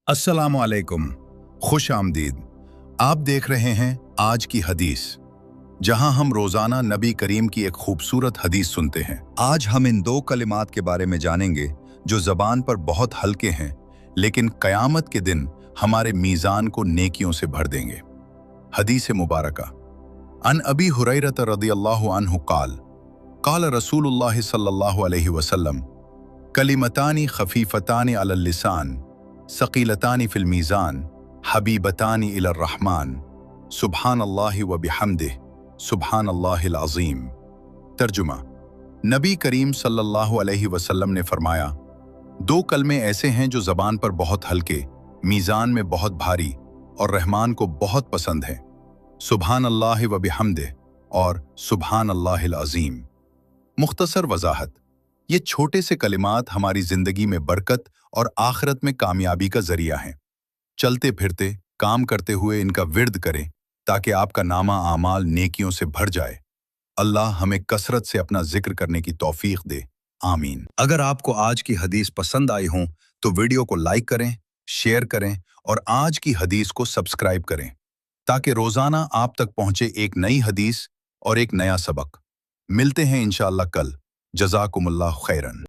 अस्सलामु अलैकुम, खुश आमदीद। आप देख रहे हैं आज की हदीस, जहां हम रोजाना नबी करीम की एक खूबसूरत हदीस सुनते हैं। आज हम इन दो कलिमात के बारे में जानेंगे जो ज़बान पर बहुत हल्के हैं, लेकिन क़यामत के दिन हमारे मीज़ान को नेकियों से भर देंगे। हदीस मुबारका अन अबी हुरैरत रज़ियल्लाहु अन्हु क़ाल रसूलुल्लाह सल्लल्लाहु अलैहि वसल्लम कलिमतानी खफीफतानी अलल लिसान सकीलतानी फिल मीज़ान हबीबतानी इलर रहमान सुब्हानल्लाहि व बिहम्दिह सुब्हानल्लाहिल अज़ीम। तर्जुमा, नबी करीम सल्लल्लाहु अलैहि वसल्लम ने फरमाया, दो कलमे ऐसे हैं जो ज़बान पर बहुत हल्के, मीज़ान में बहुत भारी और रहमान को बहुत पसंद हैं, सुब्हानल्लाहि व बिहम्दिह और सुब्हानल्लाहिल अज़ीम। मुख्तसर वजाहत, ये छोटे से कलिमात हमारी ज़िंदगी में बरकत और आखिरत में कामयाबी का ज़रिया हैं। चलते फिरते, काम करते हुए इनका विर्द करें ताकि आपका नामा आमाल नेकियों से भर जाए। अल्लाह हमें कसरत से अपना जिक्र करने की तौफीक दे, आमीन। अगर आपको आज की हदीस पसंद आई हो तो वीडियो को लाइक करें, शेयर करें और आज की हदीस को सब्सक्राइब करें ताकि रोज़ाना आप तक पहुँचे एक नई हदीस और एक नया सबक। मिलते हैं इंशाअल्लाह कल। जज़ाकुमुल्लाह खैरन।